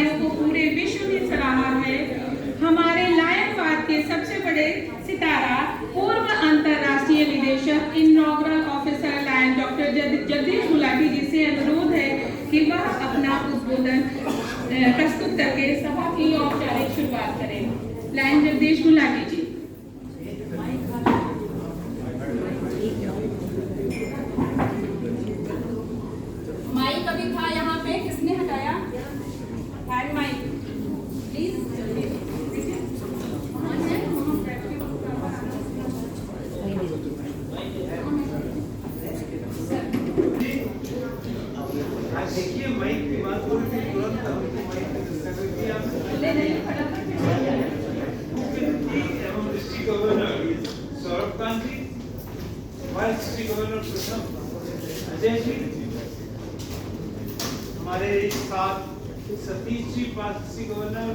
कार्यों को पूरे विश्व में सराहा है। हमारे लायनवाद के सबसे बड़े सितारा, पूर्व अंतर्राष्ट्रीय निदेशक, inaugural officer lion doctor Jagdish Gulati ji से अनुरोध है कि वह अपना उद्बोधन प्रस्तुत करके सभा की औपचारिक शुरुआत करें। लायन जगदीश गुलाटी जी। माइक अभी था यहाँ पे, किसने हटाया? Hand mike please. देखिए माइक की बात हो रही थी, तुरंत हमको माइक की चर्चा कर दी आपने। एवं डिस्ट्रिक्ट गवर्नर सौरभ कांत जी, वाइस डिस्ट्रिक्ट गवर्नर प्रथम अजय जी, हमारे साथ सतीश जी पास डिस्ट्रिक्ट गवर्नर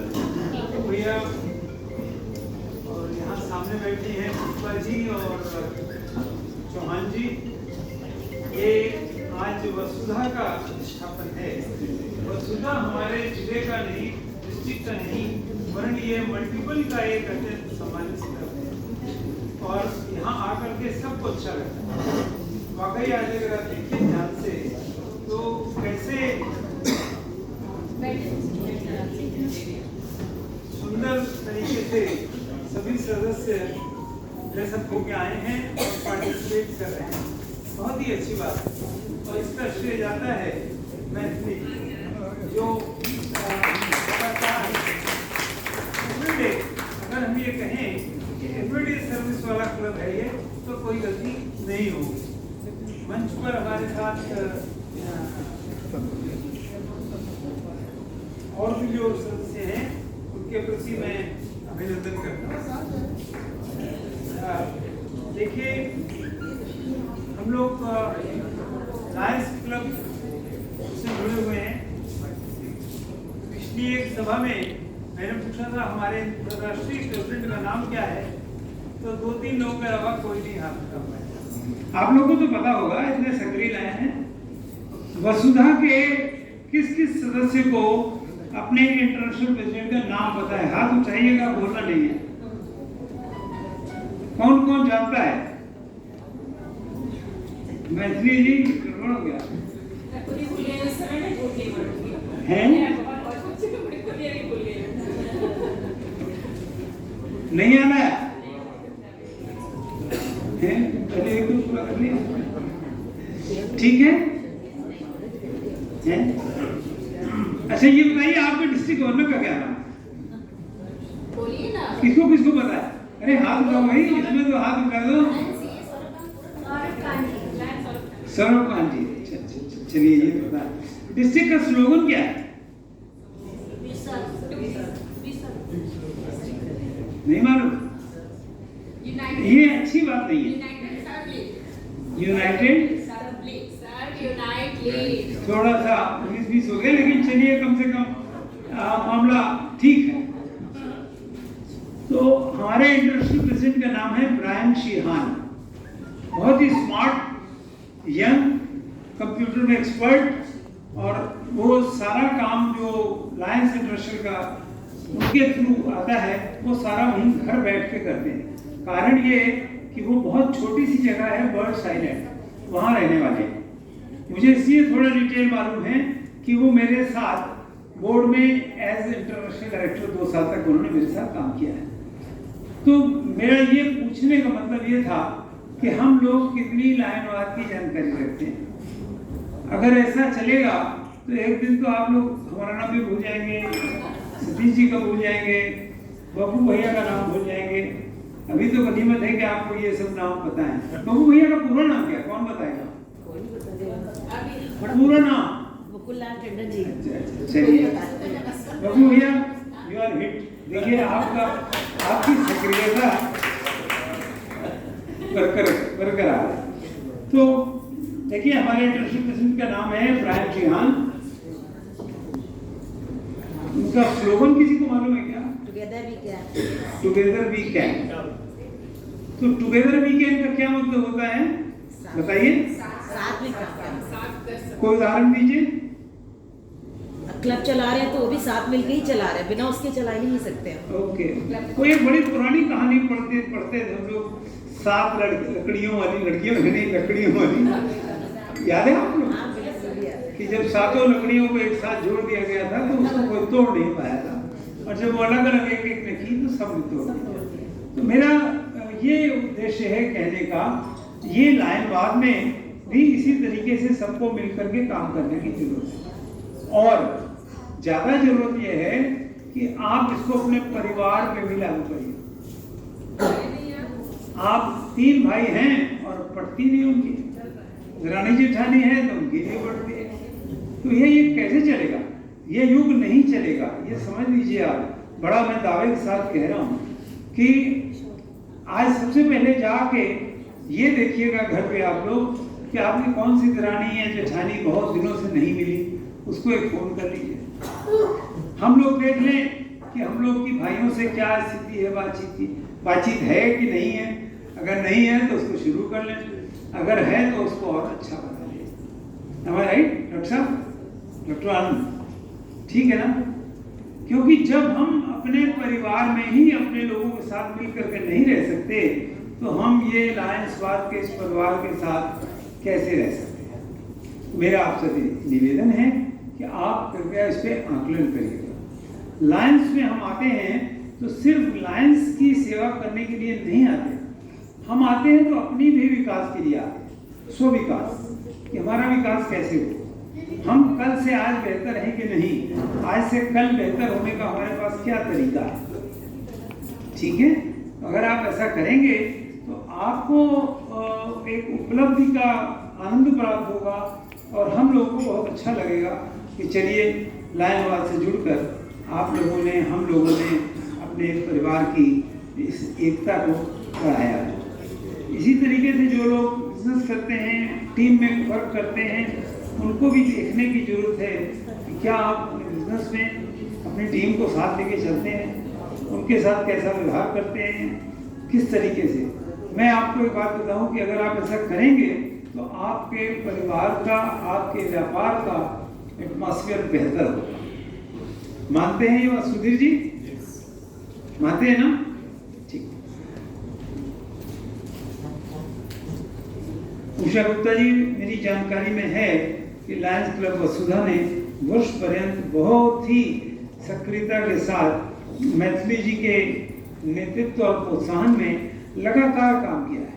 भैया, और यहाँ सामने बैठी हैं पुष्पा जी और चौहान जी। ये आज वसुधा का स्थापन है। वसुधा हमारे जिले का नहीं, डिस्ट्रिक्ट का नहीं, वरन ये मल्टीपल का एक अत्यंत सम्मानित स्थल है और यहाँ आकर के सबको अच्छा लगता है। वाकई आज अगर आप देखिए ध्यान से तो कैसे सुंदर तरीके से सभी सदस्य ड्रेसअप होके आए हैं और पार्टिसिपेट कर रहे हैं। बहुत ही अच्छी बात है और इसका श्रेय जाता है मैथिली जो अगर हम ये कहें कि एवरीडे सर्विस वाला क्लब है ये, तो कोई गलती नहीं होगी। मंच पर हमारे साथ और भी जो सदस्य हैं उनके प्रति मैं अभिनंदन करता हूँ। देखिए हम लोग लायंस क्लब से जुड़े हुए हैं। पिछली एक सभा में मैंने पूछा था हमारे राष्ट्रीय प्रेसिडेंट का नाम क्या है, तो 2-3 लोगों के अलावा कोई नहीं हाथ उठा पाया। आप लोगों को तो पता होगा, इतने सक्रिय लायन हैं। वसुधा के किस किस सदस्य को अपने इंटरनेशनल प्रेसिडेंट का नाम पता है? हाथ उठाइएगा, बोलना नहीं है। कौन कौन जानता है? मैथिली जी गड़बड़ हो गया है? नहीं आना है? पहले एक पूरा कर लिया, ठीक है? अच्छा ये बताइए आपके डिस्ट्रिक्ट गवर्नर का क्या नाम? बोलिए ना। किसको किसको पता है? अरे हाथ उठाओ भाई, इसमें तो हाथ उठा दो। सौरभ कांत जी, चलिए ये पता है। डिस्ट्रिक्ट का स्लोगन क्या है? नहीं मालूम? ये अच्छी बात नहीं है। यूनाइटेड थोड़ा सा 19-20 हो गया, लेकिन चलिए कम से कम मामला ठीक है। तो हमारे इंटरनेशनल प्रेसिडेंट का नाम है ब्रायन शीहान। बहुत ही स्मार्ट, यंग, कंप्यूटर में एक्सपर्ट, और वो सारा काम जो लायंस इंटरनेशनल का उनके थ्रू आता है वो सारा वहीं घर बैठ के करते हैं। कारण ये कि वो बहुत छोटी सी जगह है, बर्ड्स आइलैंड, वहाँ रहने वाले हैं। मुझे इसलिए थोड़ा डिटेल मालूम है कि वो मेरे साथ बोर्ड में एज इंटरनेशनल डायरेक्टर 2 साल तक उन्होंने मेरे साथ काम किया है। तो मेरा ये पूछने का मतलब ये था कि हम लोग कितनी लायनवाद की जानकारी रखते हैं। अगर ऐसा चलेगा तो एक दिन तो आप लोग हमारा नाम भी भूल जाएंगे, सतीश जी का भूल जाएंगे, बबू भैया का नाम भूल जाएंगे। अभी तो गनीमत है कि आपको ये सब नाम पता है। बबू भैया का पूरा नाम क्या, कौन बताएगा? पूरा नाम मुकुललाल टंडन जी। चलिए बबू भैया, यू आर हिट। देखिए आपका, आपकी सक्रियता बरकरार है। तो देखिए हमारे इंटरनेशनल प्रेसिडेंट का नाम है ब्रायन शीहान। उनका स्लोगन किसी को मालूम है क्या? Together we can. Together we can. तो टुगेदर वी कैन का क्या मतलब होता है बताइए? साथ में काम करना। कोई उदाहरण दीजिए। क्लब चला रहे हैं तो वो भी साथ मिलके ही चला रहे हैं, बिना उसके चला ही नहीं सकते हम। ओके, कोई एक बड़ी पुरानी कहानी पढ़ते थे हम लोग, 7 लकड़ियों वाली, लड़कियों नहीं लकड़ियों वाली, याद है आप लोग? हाँ बिल्कुल याद है। कि जब 7 लकड़ियों को एक साथ जोड़ दिया गया था तो उसको कोई तोड़ नहीं पाया था, और जब वो अलग अलग एक एक ने की तो सब ने तोड़ दिया। तो मेरा ये उद्देश्य है कहने का, ये लायनवाद में भी इसी तरीके से सबको मिलकर के काम करने की जरूरत है, और ज्यादा जरूरत यह है कि आप इसको अपने परिवार पे भी लागू करिए। आप 3 भाई हैं और पड़ती नहीं उनकी, रानी जेठानी है तो उनकी नहीं पड़ती है, तो ये कैसे चलेगा? ये युग नहीं चलेगा, ये समझ लीजिए आप। बड़ा मैं दावे के साथ कह रहा हूँ कि आज सबसे पहले जाके ये देखिएगा घर पे आप लोग कि आपकी कौन सी दरानी या जेठानी बहुत दिनों से नहीं मिली, उसको एक फोन कर लीजिए। हम लोग देख लें कि हम लोग की भाइयों से क्या स्थिति है बातचीत की, बातचीत है कि नहीं है। अगर नहीं है तो उसको शुरू कर लें, अगर है तो उसको और अच्छा बना लें। Am I right, डॉक्टर साहब, डॉक्टर आनंद? ठीक है ना? क्योंकि जब हम अपने परिवार में ही अपने लोगों के साथ मिल करके नहीं रह सकते तो हम ये लायंसवाद के इस परिवार के साथ कैसे रह सकते हैं? मेरा आपसे निवेदन है कि आप कृपया इस पे आकलन करिएगा। लायंस में हम आते हैं तो सिर्फ लायंस की सेवा करने के लिए नहीं आते, हम आते हैं तो अपनी भी विकास के लिए आते हैं, स्व विकास, कि हमारा विकास कैसे हो, हम कल से आज बेहतर हैं कि नहीं, आज से कल बेहतर होने का हमारे पास क्या तरीका है। ठीक है, अगर आप ऐसा करेंगे तो आपको एक उपलब्धि का आनंद प्राप्त होगा और हम लोगों को बहुत अच्छा लगेगा कि चलिए लायनवाद से जुड़कर आप लोगों ने, हम लोगों ने अपने परिवार की इस एकता को बढ़ाया है। इसी तरीके से जो लोग बिजनेस करते हैं, टीम में वर्क करते हैं, उनको भी देखने की जरूरत है कि क्या आप अपने बिजनेस में अपनी टीम को साथ लेके चलते हैं, उनके साथ कैसा व्यवहार करते हैं, किस तरीके से। मैं आपको एक बात बताऊं कि अगर आप ऐसा करेंगे तो आपके परिवार का, आपके व्यापार का एटमॉस्फेयर बेहतर होगा। मानते हैं ये बात सुधीर जी? मानते हैं ना? ठीक। उषा गुप्ता जी, मेरी जानकारी में है कि लायंस क्लब वसुधा ने वर्ष पर्यंत बहुत ही सक्रियता के साथ मैथिली जी के नेतृत्व और प्रोत्साहन में लगातार काम किया है।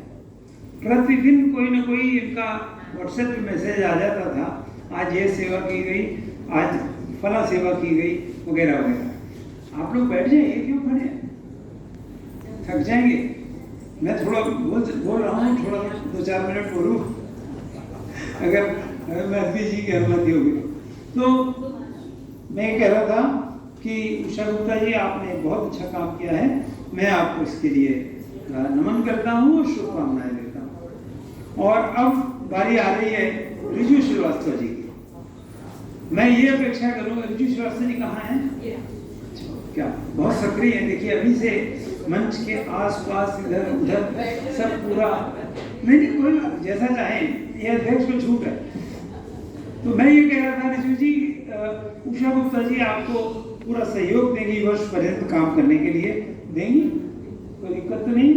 प्रतिदिन कोई ना कोई इनका व्हाट्सएप पे मैसेज आ जाता था, आज ये सेवा की गई, आज फला सेवा की गई, वगैरह वगैरह। आप लोग बैठ जाइए, क्यों खड़े हैं? थक जाएंगे। मैं थोड़ा बोल रहा हूँ, थोड़ा 2-4 मिनट बोलूँ अगर मैथिली जी की अनुमति होगी तो। मैं कह रहा था कि उषा गुप्ता जी, आपने बहुत अच्छा काम किया है, मैं आपको इसके लिए नमन करता हूँ और शुभकामनाएं देता हूँ। और अब बारी आ रही है रिजू श्रीवास्तव जी की। मैं ये अपेक्षा करूँगा, रिजू श्रीवास्तव जी कहाँ हैं? क्या बहुत सक्रिय है। देखिए अभी से मंच के आसपास इधर उधर सब पूरा, नहीं कोई जैसा चाहे, ये अध्यक्ष को छूट है। तो मैं ये कह रहा था रिजू जी, उषा गुप्ता जी आपको पूरा सहयोग देंगी वर्ष पर्यंत काम करने के लिए, देंगी? कोई दिक्कत तो नहीं?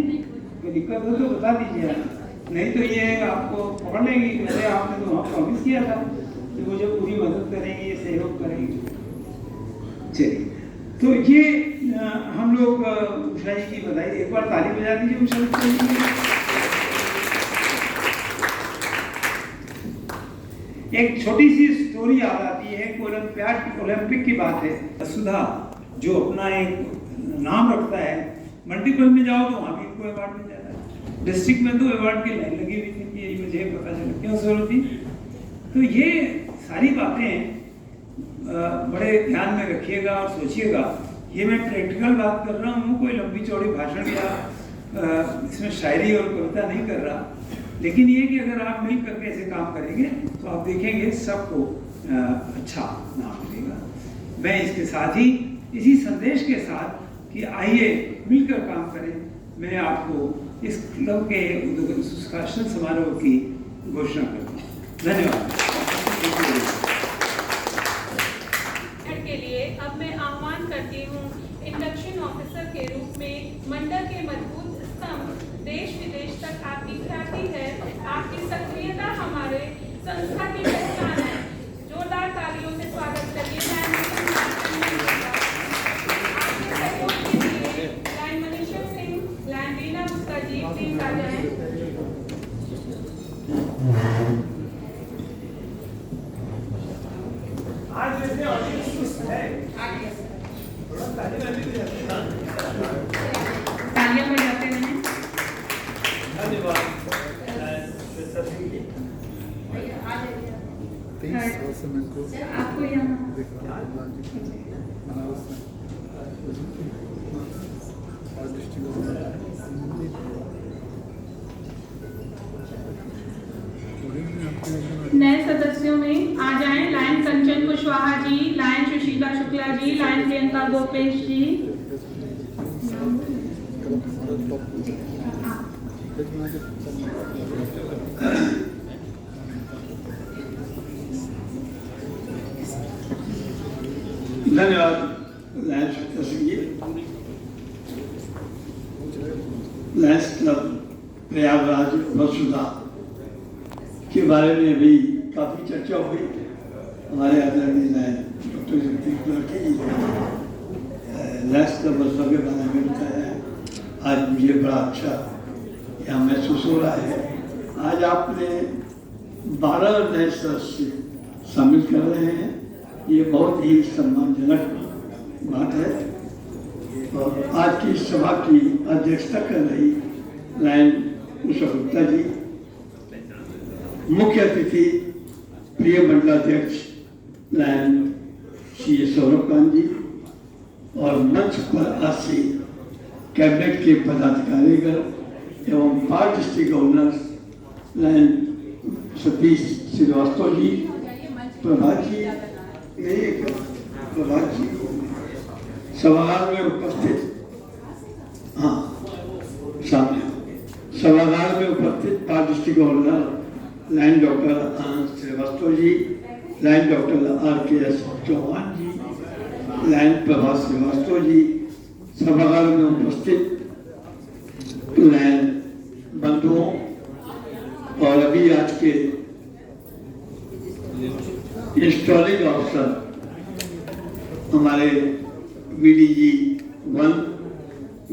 कोई दिक्कत हो तो बता दीजिए, नहीं तो ये आपको पकड़ लेंगी। पहले आपने तो वहाँ प्रॉमिस किया था कि मुझे पूरी मदद करेंगे, सहयोग करेंगे। चलिए, तो ये हम लोग उषा जी की बधाई, एक बार ताली बजा दीजिए उषा गुप्ता जी की। एक छोटी सी स्टोरी याद आती है कि ओलंपिक की बात है। वसुधा जो अपना एक नाम रखता है, मल्टीपल में जाओ तो वहाँ भी इनको अवार्ड मिल जाता है। डिस्ट्रिक्ट में तो अवार्ड की लाइन लगी हुई थी कि ये मुझे पता चला क्यों जरूरत थी। तो ये सारी बातें बड़े ध्यान में रखिएगा और सोचिएगा। ये मैं प्रैक्टिकल बात कर रहा हूँ, कोई लंबी चौड़ी भाषण या इसमें शायरी और कविता नहीं कर रहा, लेकिन ये कि अगर आप मिल करके ऐसे काम करेंगे तो आप देखेंगे सबको अच्छा नाम मिलेगा। मैं इसके साथ ही, इसी संदेश के साथ कि आइए मिलकर काम करें, मैं आपको इस क्लब के उद्घाटन समारोह की घोषणा करता हूँ। धन्यवाद। के मजबूत स्तंभ, देश विदेश तक आपकी ख्याति है। आपकी सक्रियता हमारे संस्था की पहचान है। जोरदार तालियों से स्वागत करिए आपके सहयोग के लिए lion Manisha Singh, lion Reena Gupta ji please आ जाएं। आज जैसे ऑडियंस है तालियां बजाते रहें। धन्यवाद श्वेता सिंह जी। आपको यहाँ नए सदस्यों में आ जाएं। लाइन कंचन कुशवाहा जी, लाइन सुशीला शुक्ला जी, लाइन प्रियंका गोपेश जी। धन्यवाद लायंस श्वेता सिंह जी। लायंस क्लब प्रयागराज वसुधा के बारे में भी काफ़ी चर्चा हुई। हमारे आदरणीय लायन डॉक्टर जगदीश मुलाटी जी ने लायंस क्लब वसुधा के बारे में बताया है। आज मुझे बड़ा अच्छा यहाँ महसूस हो रहा है। आज आपने 12 नए सदस्य शामिल कर रहे हैं, ये बहुत ही सम्मानजनक बात है। और आज की सभा की अध्यक्षता कर रही लाइन उषा गुप्ता जी, मुख्य अतिथि प्रिय मंडलाध्यक्ष लाइन सी सौरभ कांत जी, और मंच पर आसी कैबिनेट के पदाधिकारीगण एवं 5 district governors lion Satish Shrivastava ji, Prabhat ji, Prabhat ji सभागार में उपस्थित, हाँ सामने सभागार में उपस्थित 5 district governor lion doctor Anand Shrivastava ji, lion doctor RKS Chauhan ji, lion Prabhat Shrivastava ji, सभागार में उपस्थित लाइन बंधुओं और अभी आज के इंस्टॉलिंग ऑफिसर हमारे VDG 1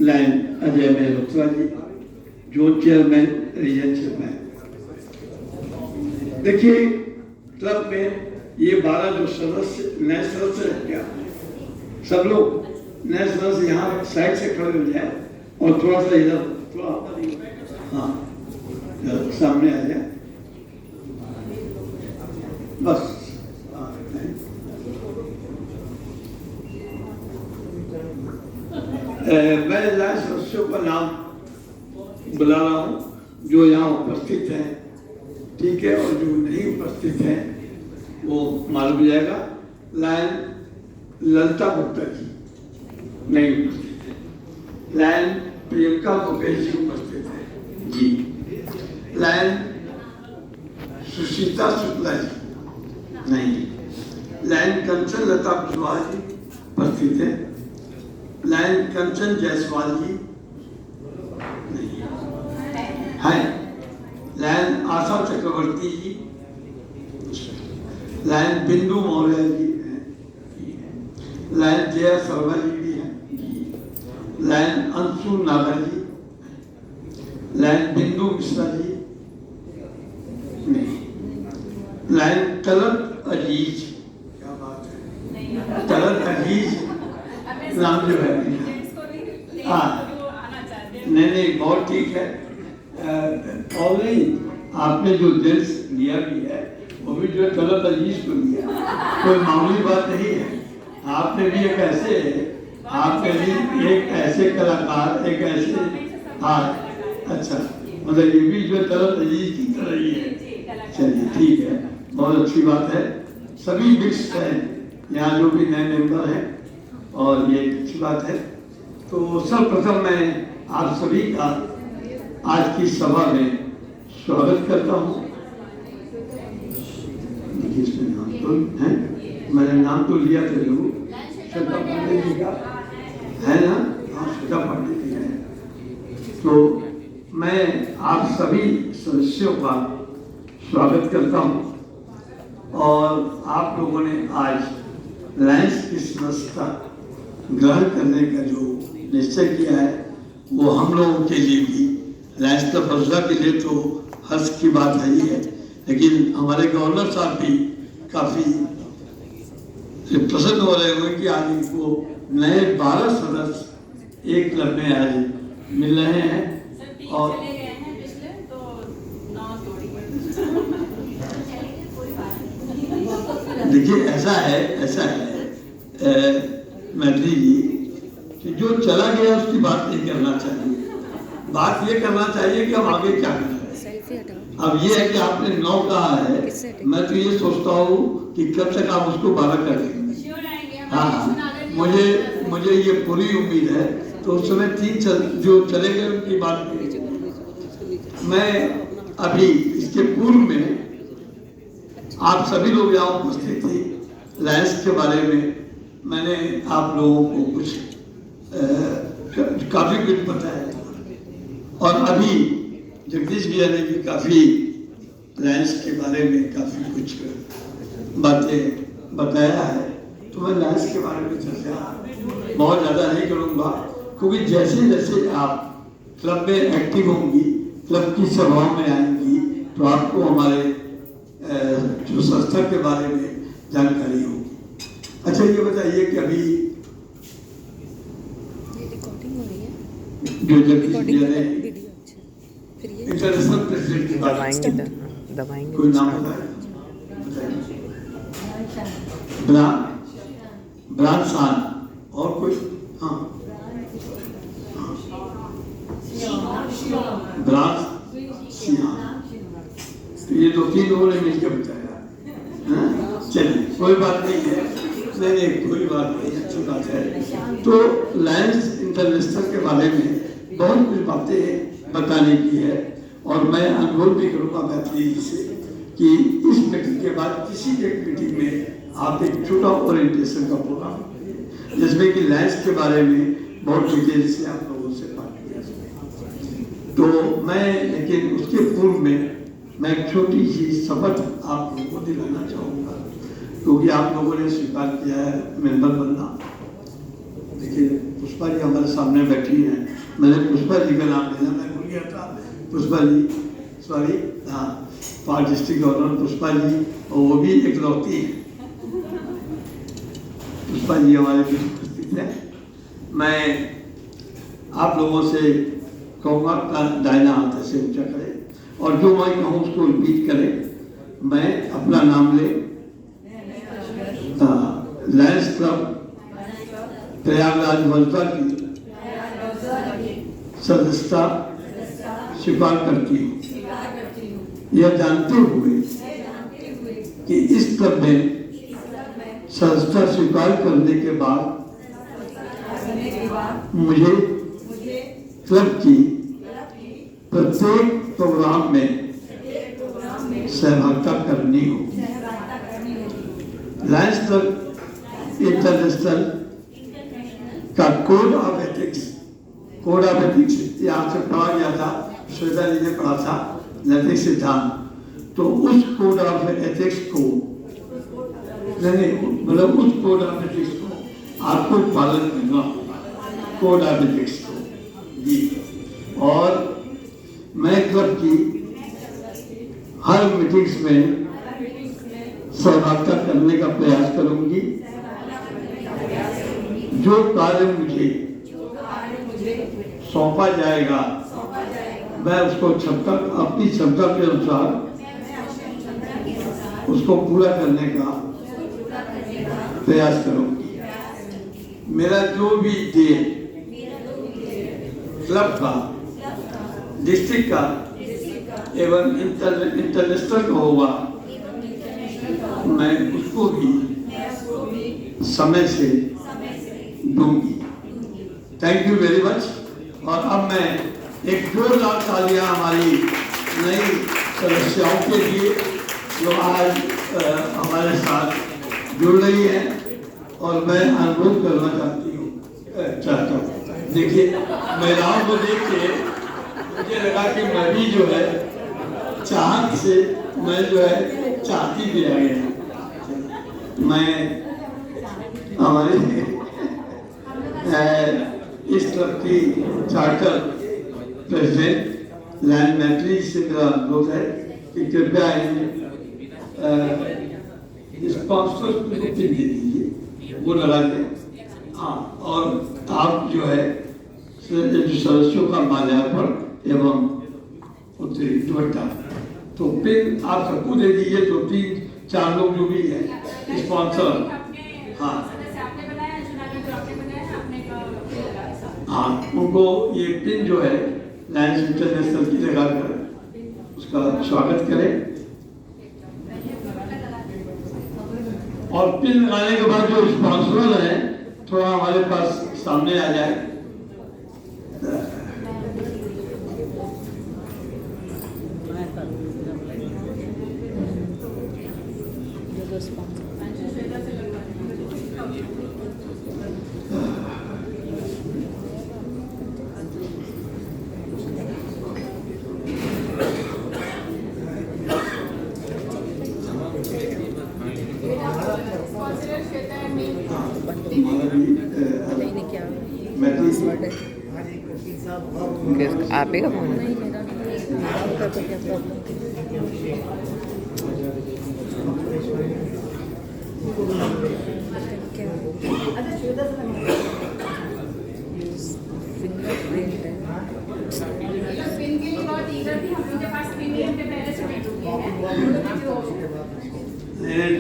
लाइन अजय मेहरोत्रा जी, जोन चेयरमैन, रीजन चेयरमैन। देखिए क्लब में ये 12 जो सदस्य नए सदस्य हैं, क्या सब लोग नए सदस्य यहाँ साइड से खड़े हो जाए और थोड़ा सा इधर, थोड़ा हाँ सामने आ जाए बस। मैं लाइन सदस्यों का नाम बुला रहा हूँ जो यहाँ उपस्थित हैं, ठीक है, और जो नहीं उपस्थित हैं वो मालूम जाएगा। लाइन ललिता गुप्ता जी नहीं उपस्थित है, लाइन प्रियंका गोपेश जी उपस्थित है जी, लाइन सुशीला शुक्ला जी नहीं, लाइन कंचन लता कुशवाहा जी उपस्थित है, लाइन कंचन जायसवाल जी नहीं है, लाइन आशा चक्रवर्ती जी, लाइन बिंदु मौर्य जी है, लाइन जया शर्मा जी भी है, लाइन अंशु नागर जी, लाइन बिंदु मिश्रा जी नहीं, लाइन तलत अजीज, क्या बात है, तलत अजीज नाम जो है, हाँ नहीं बहुत ठीक है। और नहीं, आपने जो जेंट्स लिया भी है वो भी जो है तलत अजीज को लिया, कोई मामूली बात नहीं है। आपने भी एक ऐसे, आपने भी एक ऐसे कलाकार, एक ऐसे, हाँ अच्छा, मतलब ये भी जो तलत अजीज की तरह ही है। चलिए ठीक है, बहुत अच्छी बात है। सभी मिक्स हैं यहाँ जो भी नए मेंबर हैं और ये अच्छी बात है। तो सर्वप्रथम मैं आप सभी का आज की सभा में स्वागत करता हूँ। इसमें नाम तो है, मैंने नाम तो लिया था जरूर, श्वेता पांडे जी का है ना, हाँ श्वेता पांडे जी है, तो मैं आप सभी सदस्यों का स्वागत करता हूं और आप लोगों ने आज लायंस की सदस्यता ग्रहण करने का जो निश्चय किया है वो हम लोगों के लिए भी लायंस क्लब बड़ौदा के लिए तो हर्ष की बात है ही है, लेकिन हमारे गवर्नर साहब भी काफ़ी प्रसन्न हो रहे होंगे कि आज इनको नए 12 सदस्य एक क्लब में आज मिल रहे हैं। और चले गए हैं पिछले तो 9 जोड़ी देखिए ऐसा है मैत्री जी कि जो चला गया उसकी बात नहीं करना चाहिए, बात ये करना चाहिए कि हम आगे क्या करें। अब ये है कि आपने 9 कहा है, मैं तो ये सोचता हूँ कि कब तक आप उसको 12 कर देंगे। हाँ, मुझे ये पूरी उम्मीद है। तो उस समय 3 जो चले गए उनकी बात नहीं। मैं अभी इसके पूर्व में आप सभी लोग यहाँ उपस्थित थे, लायंस के बारे में मैंने आप लोगों को कुछ काफ़ी कुछ बताया और अभी जगदीश भैया ने भी काफ़ी लायंस के बारे में काफ़ी कुछ बातें बताया है। तो मैं लायंस के बारे में चर्चा बहुत ज़्यादा नहीं करूँगा, क्योंकि जैसे जैसे आप क्लब में एक्टिव होंगी, क्लब की सभाओं में आएंगी, तो आपको हमारे जो संस्था के बारे में जानकारी होगी। अच्छा ये बताइए कि अभी जो जगदीश भैया ने इंटरनेशनल प्रेसिडेंट की बात दबाएंगे कोई नाम बताए? ब्रांड सान और कोई? हाँ, ब्रांड सिंह। तो ये 2-3 लोगों ने मिलकर बताया। चलिए कोई बात नहीं है, नहीं कोई बात नहीं, अच्छी बात है। तो लायंस इंटरनेशनल के बारे में बहुत कुछ बातें बताने की है और मैं अनुरोध भी करूँगा मैत्री जी से कि इस मीटिंग के बाद किसी एक मीटिंग में आप एक छोटा ओरिएंटेशन का प्रोग्राम जिसमें कि लायंस के बारे में बहुत डिटेल से आप लोगों से बात किया जाए। तो मैं लेकिन उसके पूर्व में मैं एक छोटी सी शपथ आप लोगों को दिलाना चाहूँगा, क्योंकि आप लोगों ने स्वीकार किया है मेंबर बनना। देखिए पुष्पा जी हमारे सामने बैठी हैं, मैंने पुष्पा जी का नाम लेना मैं भूल गया था। पुष्पा जी, सॉरी, हाँ, 5 डिस्ट्रिक्ट गवर्नर पुष्पा जी, और वो भी इकलौती है। पुष्पा जी हमारे बीच उपस्थित है। मैं आप लोगों से कहूँगा दाहिना हाथ से ऊंचा करें और जो मैं कहूँ उसको रिपीट करें। मैं अपना नाम ले, लायंस क्लब प्रयागराज बड़ौदा की सदस्यता स्वीकार करती हूँ, यह जानते हुए कि इस क्लब में सदस्यता स्वीकार करने के बाद मुझे क्लब की प्रत्येक प्रोग्राम में सहभागिता करनी होगी। लायंस क्लब इंटरनेशनल का कोड ऑफ एथिक्स यहाँ से पढ़ा गया था, श्वेता जी ने पढ़ा था, नैतिक सिद्धांत। तो उस कोड ऑफ एथिक्स को मतलब उस कोड ऑफ एथिक्स को आपको पालन करना होगा, कोड ऑफ एथिक्स को जी। और मैं क्लब की हर मीटिंग्स में सहभागिता करने का प्रयास करूंगी। जो कार्य मुझे सौंपा जाएगा मैं उसको अपनी क्षमता के अनुसार उसको पूरा करने का प्रयास करूंगी। मेरा जो भी देय क्लब का, डिस्ट्रिक्ट का एवं इंटरनेशनल का होगा, मैं उसको भी समय से दूंगी। Thank you very much. और अब मैं एक जोरदार तालियां हमारी नई सदस्यों के लिए जो आज हमारे साथ जुड़ रही है, और मैं अनुरोध करना चाहता हूँ। देखिए महिलाओं को देख के मुझे लगा कि मैं भी जो है चाहत से मैं जो है चाहती भी आ गया। मैं हमारे इस क्लब की चार्टर प्रेसिडेंट लैंड मैत्री से मेरा अनुरोध है कि कृपया स्पॉन्सर को पिन दे दीजिए, वो लगा दें। हाँ, और आप जो है सदस्यों का माल्यार्पण एवं उत्तरी दुपट्टा तो पिन आप सबको दे दीजिए। तो 3-4 लोग जो भी है स्पॉन्सर, हाँ हाँ, उनको ये पिन जो है लायंस इंटरनेशनल की लगाकर उसका स्वागत करें। और पिन लगाने के बाद जो स्पॉन्सर है थोड़ा हमारे पास सामने आ जाए। आप ही का फोन है?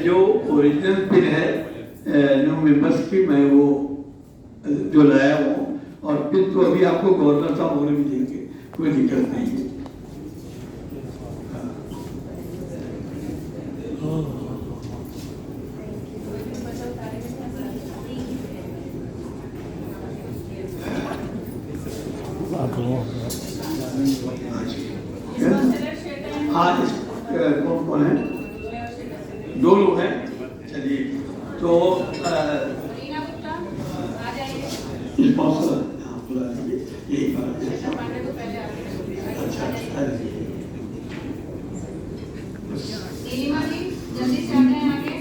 जो ओरिजिनल पिन है न्यू मेंबर्स की, मैं वो जो लाया हूँ और पिन तो अभी आपको गवर्नर साहब होने भी देंगे, कोई दिक्कत नहीं है। हाँ, कौन कौन है? 2 लोग हैं। चलिए, तो स्पॉन्सर जल्दी से आ जाए आगे।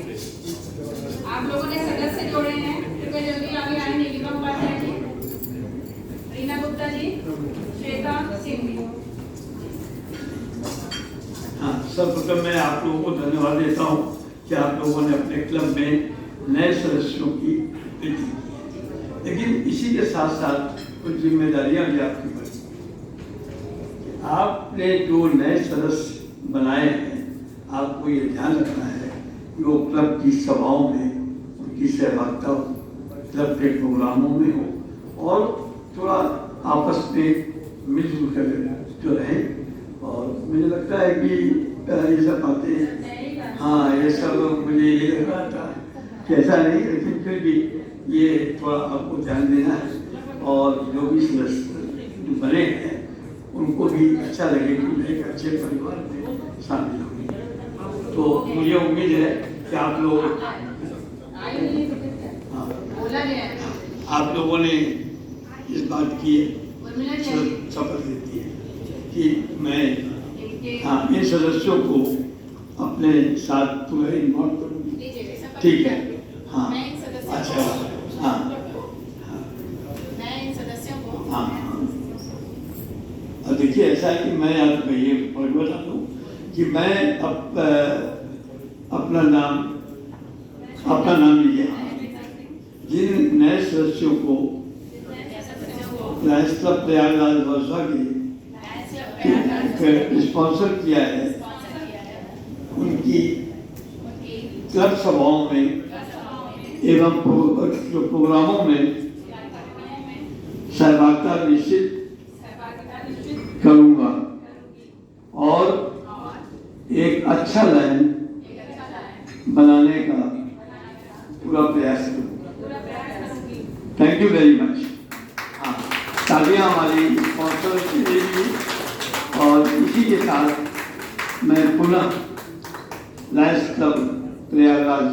आप लोगों ने सदस्य जोड़े हैं, कृपया जल्दी आगे आए। नीलिमा उपाध्याय जी, रीना गुप्ता जी, श्वेता सिंह जी। हाँ, सर्वप्रथम मैं आप लोगों को धन्यवाद देता हूँ कि आप लोगों ने अपने क्लब में नए सदस्यों की वृद्धि की। लेकिन इसी के साथ साथ कुछ जिम्मेदारियां भी आपकी बढ़ी। आपने जो नए सदस्य बनाए हैं, आपको ये ध्यान रखना है कि वो क्लब की सभाओं में उनकी सहभागिता हो, क्लब के प्रोग्रामों में हो और थोड़ा आपस में मिलजुल कर जो रहे। और मुझे लगता है कि ये सब बातें, हाँ, ये सब मुझे ये लग रहा था कि ऐसा नहीं, लेकिन फिर भी ये थोड़ा आपको ध्यान देना है। और जो भी सदस्य बने हैं उनको भी अच्छा लगे कि मैं एक अच्छे परिवार में शामिल हूँ। तो मुझे उम्मीद है कि आप लोग, हाँ, आप लोगों ने इस बात की शपथ लेती है कि मैं, हाँ, इन सदस्यों को अपने साथ पूरा इन्वॉल्व करूँगी। ठीक है? हाँ, अच्छा, हाँ, मैं इन सदस्यों को, हाँ, देखिए ऐसा है कि मैं आपको ये बता दूँ कि मैं अपना नाम लीजिए। जिन नए सदस्यों को लायंस क्लब प्रयागराज वर्षा के स्पॉन्सर किया है, उनकी क्लब सभाओं में एवं प्रोग्रामों में सहभागिता निश्चित करूंगा और एक अच्छा लाइन बनाने का पूरा प्रयास करूंगा। Thank you very much. हाँ, तालियां हमारी स्पॉन्सर के लिए। और इसी के साथ मैं पुनः लायंस क्लब प्रयागराज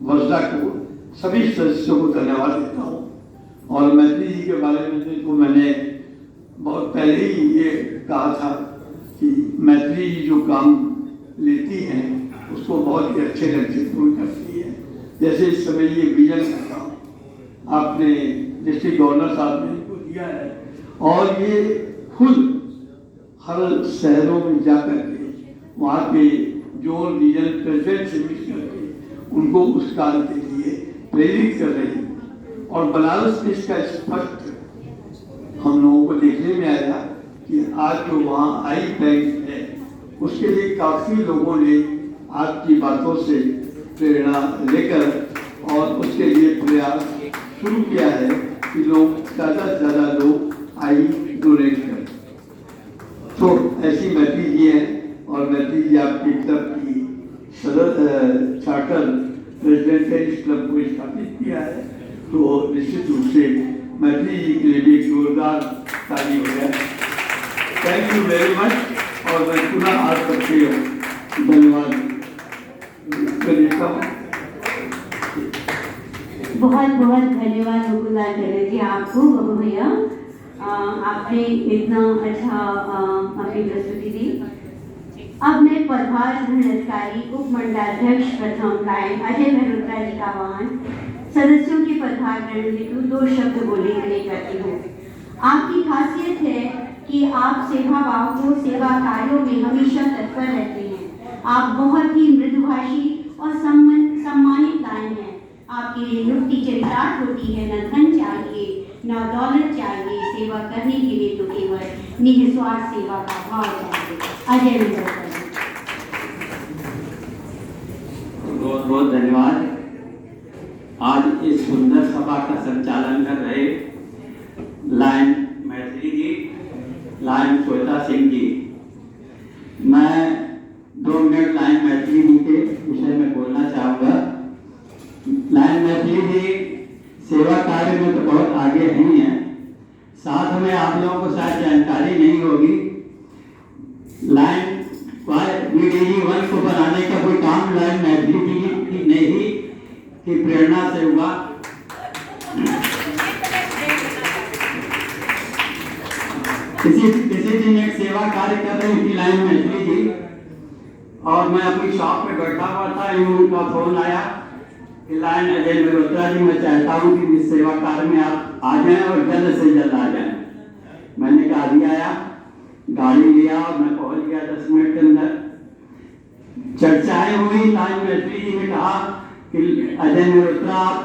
वर्षा को सभी सदस्यों को धन्यवाद देता हूँ। और मैत्री जी के बारे में तो मैंने बहुत पहले ही ये कहा था कि मैत्री जी जो काम लेती हैं उसको बहुत ही अच्छे ढंग से पूर्ण करती है। जैसे इस समय ये विजन का काम आपने डिस्ट्रिक्ट गवर्नर साहब ने इनको दिया है और ये खुद हर शहरों में जाकर के वहाँ के जो रीजनल प्रेसिडेंट से मिल करके उनको उस कार्य के लिए प्रेरित कर रही है। और बनारस में इसका स्पष्ट हम लोगों को देखने में आया कि आज जो वहाँ आई बैंक है उसके लिए काफ़ी लोगों ने आपकी बातों से प्रेरणा लेकर और उसके लिए प्रयास शुरू किया है कि लोग ज़्यादा से ज़्यादा लोग आई डोनेट करें। तो ऐसी मैत्री जी है और मैत्री जी आपके क्लब की चार्टर प्रेसिडेंट है, इस क्लब को स्थापित किया है। तो निश्चित रूप से मैत्री जी के लिए भी एक जोरदार ताली हो गया। थैंक यू वेरी मच और मैं पुनः आज करते हूँ धन्यवाद देता हूँ। बहुत बहुत धन्यवाद मुकुंदलाल टेलर जी आपको बबू भैया, आपने इतना अच्छा अपनी प्रस्तुति दी। अब मैं पदभार अधिकारी उप मंडलाध्यक्ष प्रथम लाइन अजय मेहरोत्रा जी का आह्वान सदस्यों के पदभार ग्रहण हेतु 2 शब्द बोलने के लिए करती हूँ। आपकी खासियत है कि आप सेवा भाव को सेवा कार्यों में हमेशा तत्पर रहते हैं। आप बहुत ही मृदुभाषी और सम्मानित लायन हैं। आपके लिए युक्ति चरितार्थ होती है, न धन चाहिए न दौलत चाहिए, सेवा करने के लिए तो केवल निस्वार्थ सेवा का भाव चाहिए। अजय मेहरोत्रा जी। बहुत बहुत धन्यवाद। आज इस सुंदर सभा का संचालन कर रहे लायन मैत्री जी, लायन श्वेता सिंह जी, मैं 2 मिनट लायन मैत्री जी के विषय में बोलना चाहूँगा। लायन मैत्री जी सेवा कार्य में तो बहुत आगे नहीं है, साथ में आप लोगों को शायद जानकारी नहीं होगी, लायन VDG 1 को बनाने का कोई काम लायन मैत्री जी की नहीं की प्रेरणा से हुआ। किसी दिन एक सेवा कार्य कर रही थी लायन मैत्री जी और मैं अपनी शॉप पे बैठा हुआ था, उनका फोन आया कि लायन अजय मेहरोत्रा जी, मैं चाहता हूँ कि इस सेवा कार्य में आप आ जाएं और जल्द से जल्द आ जाएं। मैंने कहा अभी आया, गाड़ी लिया और मैं पहुंच गया 10 मिनट के अंदर। चर्चाएं हुई, लायन मैत्री जी ने कहा कि अजय मेहरोत्रा आप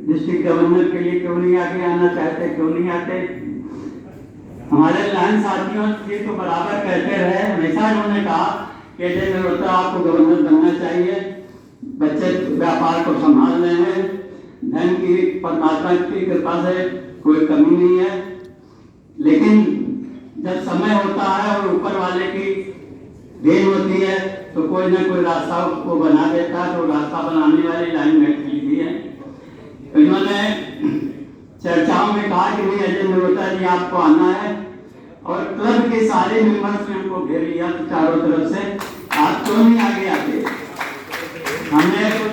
डिस्ट्रिक्ट गवर्नर के लिए क्यों नहीं आगे आना चाहते, क्यों नहीं आते। हमारे लायन साथियों से तो बराबर कहते रहे, हमेशा उन्होंने कहा कि अजय मेहरोत्रा आपको गवर्नर बनना चाहिए, बच्चे व्यापार को संभाल रहे हैं, धन की परमात्मा की कृपा से कोई कमी नहीं है, लेकिन जब समय होता है और ऊपर वाले की देन होती है तो कोई ना कोई रास्ता उसको बना देता है। तो रास्ता बनाने वाली लाइन मैत्री जी है। इन्होंने चर्चाओं में कहा कि भाई अजय मेहरोत्रा जी आपको आना है और क्लब के सारे मेंबर्स ने उनको घेर लिया चारों तरफ से, आप क्यों नहीं आगे आते। हमने कुछ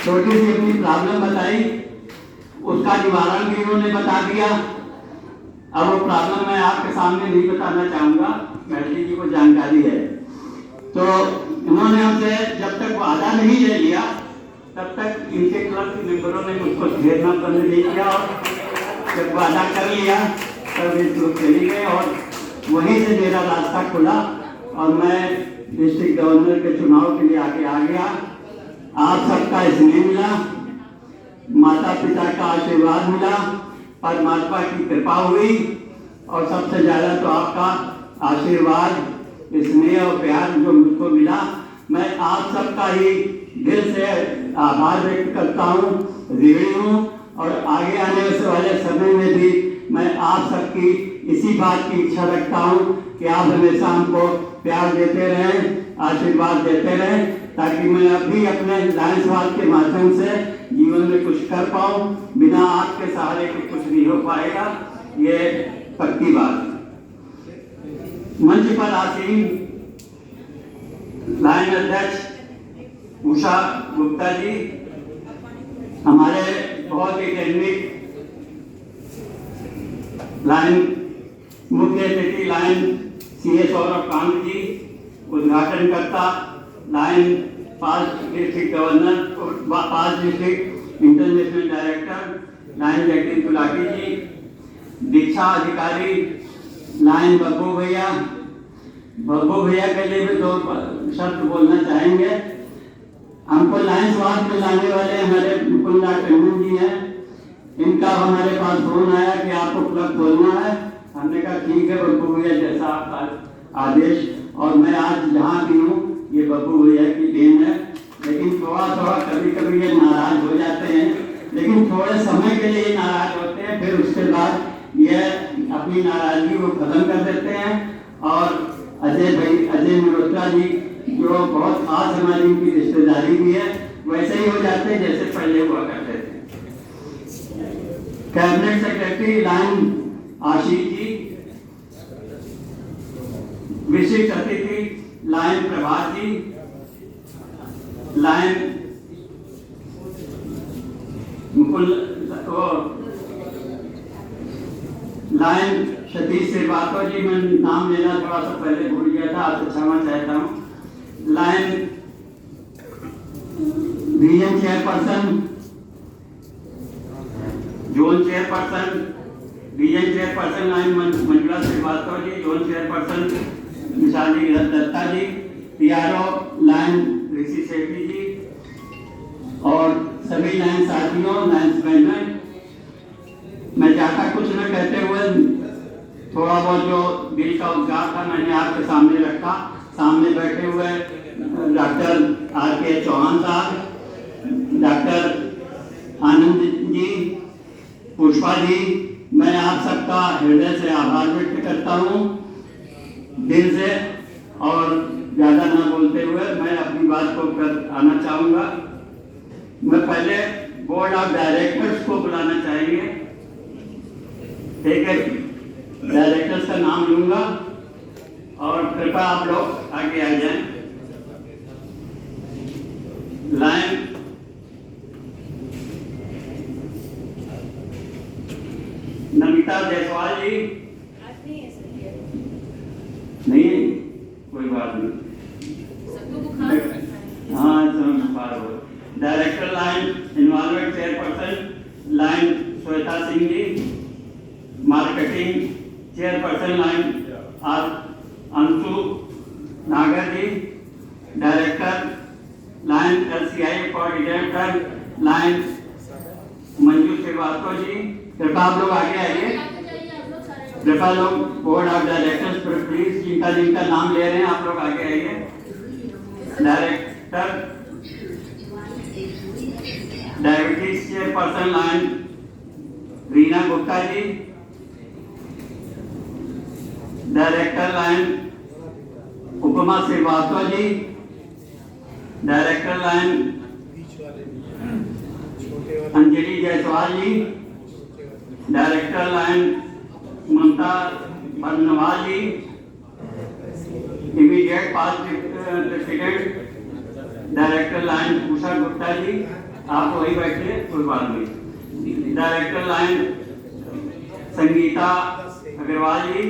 छोटी सी अपनी प्रॉब्लम बताई, उसका निवारण भी उन्होंने बता दिया। अब वो प्रॉब्लम मैं आपके सामने नहीं बताना चाहूंगा, मैत्री जी को जानकारी है। तो इन्होंने हमसे जब तक वादा नहीं ले लिया तब तक इनके क्लब के मेंबरों ने मुझको घेरना बंद नहीं किया और जब वादा कर लिया तब ये ग्रुप चली गए और वहीं से मेरा रास्ता खुला और मैं डिस्ट्रिक्ट गवर्नर के चुनाव के लिए आगे आ गया। आप सबका स्नेह मिला, माता पिता का आशीर्वाद मिला, परमात्मा की कृपा हुई और सबसे ज्यादा तो आपका आशीर्वाद, स्नेह और प्यार जो मुझको मिला, मैं आप सबका ही दिल से आभार व्यक्त करता हूँ, ऋणी हूँ और आगे आने वाले समय में भी मैं आप सबकी इसी बात की इच्छा रखता हूँ कि आप हमेशा हमको प्यार देते रहें, आशीर्वाद देते रहें, ताकि मैं अभी अपने लायन समाज के माध्यम से जीवन में कुछ कर पाऊँ। बिना आपके सहारे के कुछ नहीं हो पाएगा, ये पक्की बात। मंच पर आसीन लायन अध्यक्ष उषा गुप्ता जी, हमारे बहुत ही टेक्निक लायन मुख्य अतिथि लायन सीए सौरभ कांत जी, उद्घाटनकर्ता लायन पास्ट डिस्ट्रिक्ट गवर्नर और past district international director lion Jagdish Gulati ji, दीक्षा अधिकारी लायन बब्बू भैया के लिए भी 2 शब्द बोलना चाहेंगे। हमको लायन स्वाद में लाने वाले हमारे मुकुंदा टंडन जी हैं, इनका हमारे पास फोन आया कि आपको क्लब खोलना है। हमने कहा ठीक है बब्बू भैया, जैसा आपका आदेश। और मैं आज जहाँ भी हूँ ये बब्बू भैया की देन है। लेकिन थोड़ा कभी ये नाराज हो जाते हैं, लेकिन थोड़े समय के लिए नाराज होते हैं, फिर उसके बाद ये अपनी नाराजगी को खत्म कर देते हैं। और अजय मल्होत्रा जी जो बहुत खास हमारी उनकी रिश्तेदारी भी है, वैसे ही हो जाते हैं जैसे पहले हुआ करते थे। Cabinet secretary lion Ashish ji, विशिष्ट अतिथि लायन प्रभात जी, लायन लायन सतीश श्रीवास्तव जी, मैं नाम लेना थोड़ा सा पहले भूल गया था, आपसे क्षमा चाहता हूँ। Lion region chairperson, zone chairperson, region chairperson lion Manjula Shrivastava ji, zone chairperson Vishali Datta ji, PRO lion Rishi Sethi ji और सभी लायन साथियों, लायन मैनेजमेंट। मैं ज्यादा कुछ न कहते हुए थोड़ा बहुत जो दिल का उद्गार था मैंने आपके सामने रखा। सामने बैठे हुए डॉक्टर RK चौहान साहब, डॉक्टर आनंद जी, पुष्पा जी, मैं आप सबका हृदय से आभार व्यक्त करता हूँ दिल से। और ज्यादा ना बोलते हुए मैं अपनी बात को कर आना चाहूँगा। मैं पहले बोर्ड ऑफ डायरेक्टर्स को बुलाना चाहेंगे, ठीक है? डायरेक्टर्स का नाम लूंगा और कृपया आप लोग आगे आ जाएं। लायन नमिता जायसवाल जी, नहीं कोई बात नहीं, हाँ बुखार हो। Director lion involvement chairperson lion Shweta Singh ji, marketing chairperson lion Anshu Nagar ji, director lion LCI coordinator lion Manju Shrivastava ji. कृपया आप लोग आगे आइए, कृपया लोग बोर्ड ऑफ डायरेक्टर्स पर प्लीज जिनका नाम ले रहे हैं आप लोग आगे आइए। Director diabetes chairperson lion Reena Gupta ji, director lion Upma Shrivastava ji, director lion Anjali Jaiswal ji, director lion Mamta Barnwal ji, immediate past president director lion Usha Gupta ji, आप वही बैठिए कोई बात नहीं। Director lion Sangeeta Agarwal ji,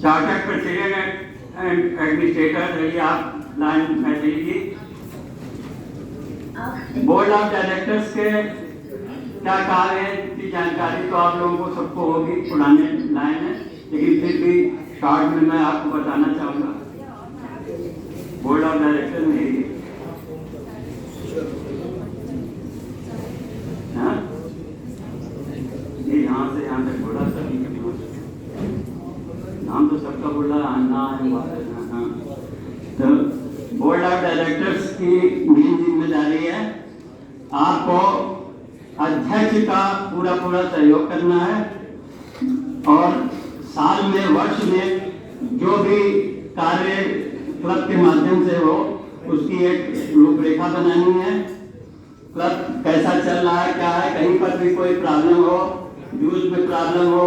chartered president and administrator रहिए आप lion Maithili ji. Board of directors के क्या कार्य है की जानकारी तो आप लोगों को सबको होगी, पुराने लाइन है, लेकिन फिर भी शॉर्ट में मैं आपको बताना चाहूँगा। बोर्ड ऑफ डायरेक्टर में यहाँ से यहाँ तक बोला सभी नाम तो सबका बोला आना है। तो बोर्ड ऑफ डायरेक्टर्स की मेन जिम्मेदारी है आपको अध्यक्ष का पूरा सहयोग करना है और साल में वर्ष में जो भी कार्य क्लब के माध्यम से हो उसकी एक रूपरेखा बनानी है। क्लब कैसा चल रहा है, क्या है, कहीं पर भी कोई प्रॉब्लम हो, यूज में प्रॉब्लम हो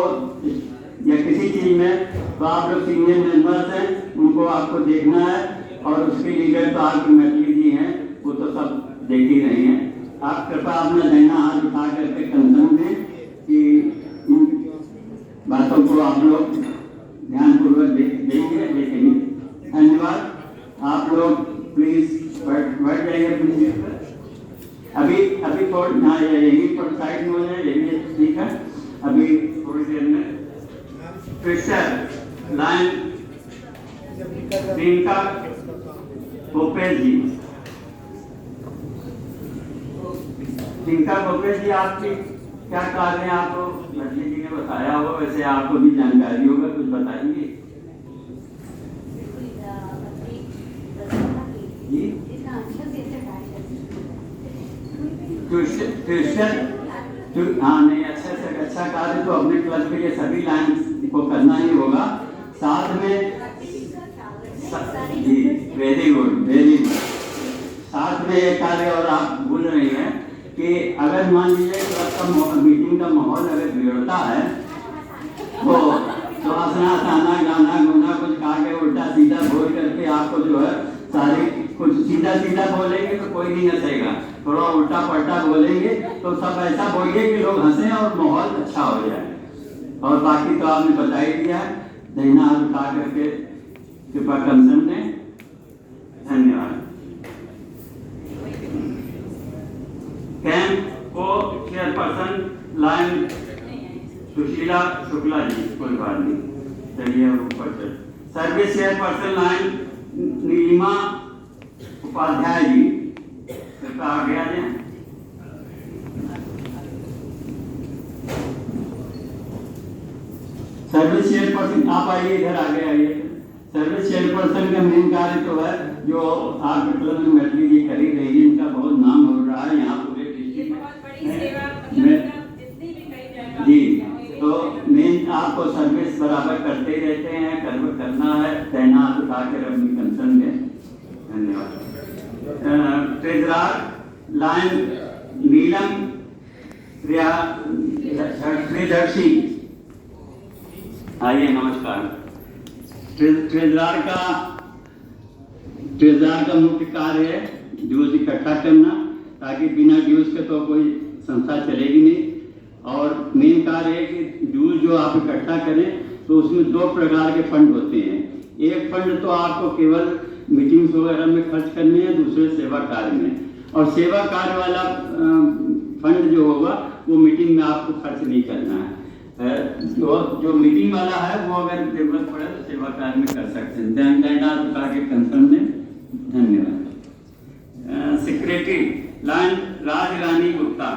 या किसी चीज में, तो आप लोग सीनियर मेंबर्स हैं, उनको आपको देखना है। और उसके लीडर तो आपकी मैथिली जी हैं, वो तो सब देख ही रहे हैं। आप कृपया अपना दाहिना हाथ उठा करके कंसर्न दें कि अभी थोड़ी हाँ यही थोड़ी साइड में हो जाए, यही ठीक है। अभी थोड़ी देर में फिक्सर लाइन प्रियंका भोपेश जी। प्रियंका भोपेश जी, आपकी क्या कार्य है? आपको लक्ष्मी जी ने बताया होगा, वैसे आपको भी जानकारी होगा, कुछ बताएंगे जी? हाँ नहीं, अच्छा कार्य तो अपने क्लब के लिए सभी लाइन को करना ही होगा। साथ में जी वेरी गुड साथ में एक कार्य और आप भूल रही हैं कि अगर मान लीजिए क्लब का मीटिंग का माहौल अगर बिगड़ता है तो हंसना खाना गाना गुना कुछ खा के उल्टा सीधा बोल करके आपको जो है सारी कुछ सीधा बोलेंगे तो कोई नहीं हंसेगा, थोड़ा उल्टा पलटा बोलेंगे तो सब ऐसा बोलिए कि लोग हंसें और माहौल अच्छा हो जाए। और बाकी तो आपने बता ही दिया है। दहिना हाथ उठा करके कृपा कंसर्न दें। धन्यवाद। कैंप को चेयरपर्सन लाइन सुशीला शुक्ला जी, कोई बात नहीं, चलिए ऊपर चल। Service chairperson lion Neelima Upadhyay ji, कृपया आगे आ जाए। सर्विस चेयरपर्सन आप आइए, इधर आगे आइए। सर्विस चेयरपर्सन का मेन कार्य तो है जो आपके क्लब में मैत्री जी कर ही रही है, इनका बहुत नाम हो रहा है यहाँ पूरे डिस्ट्रिक्ट में जी। तो मेन आपको सर्विस बराबर करते ही रहते हैं, करना है, तैनात उठा कर अपनी कंसर्न दें। धन्यवाद। ट्रेजरर लाइन नीलम प्रियदर्शी, आइए नमस्कार। ट्रेजरर का मुख्य कार्य है ड्यूज इकट्ठा करना, ताकि बिना ड्यूज के तो कोई संस्था चलेगी नहीं। और मेन कार्य है कि ड्यूज जो आप इकट्ठा करें तो उसमें दो प्रकार के फंड होते हैं। एक फंड तो आपको केवल मीटिंग्स वगैरह में खर्च करने हैं, दूसरे सेवा कार्य में। और सेवा कार्य वाला फंड जो होगा वो मीटिंग में आपको खर्च नहीं करना है। जो मीटिंग वाला है वो अगर जरूरत पड़े तो सेवा कार्य में कर सकते हैं। ध्यान के कंसर्न में। धन्यवाद। सेक्रेटरी लाइन राज रानी गुप्ता,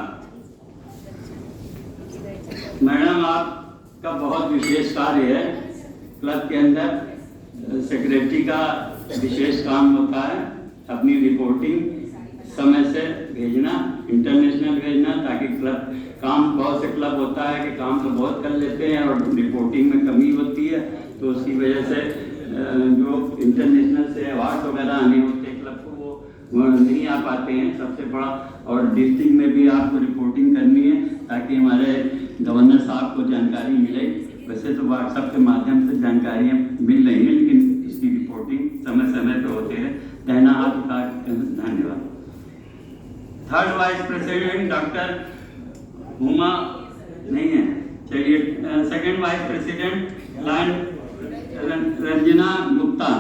मैडम आपका बहुत विशेष कार्य है क्लब के अंदर। सेक्रेटरी का विशेष काम होता है अपनी रिपोर्टिंग समय से भेजना, इंटरनेशनल भेजना, ताकि क्लब काम, बहुत से क्लब होता है कि काम तो बहुत कर लेते हैं और रिपोर्टिंग में कमी होती है, तो उसकी वजह से जो इंटरनेशनल से अवार्ड वगैरह आने होते हैं क्लब को वो नहीं आ पाते हैं, सबसे बड़ा। और डिस्ट्रिक्ट में भी आपको रिपोर्टिंग करनी है ताकि हमारे गवर्नर साहब को जानकारी मिले। वैसे तो व्हाट्सएप के माध्यम से जानकारियाँ मिल रही हैं, लेकिन इसकी रिपोर्टिंग समय समय पर होती है। कहना हाथ उठा। धन्यवाद। Third vice president doctor Huma नहीं है, चलिए। Second vice president line Ranjana Gupta.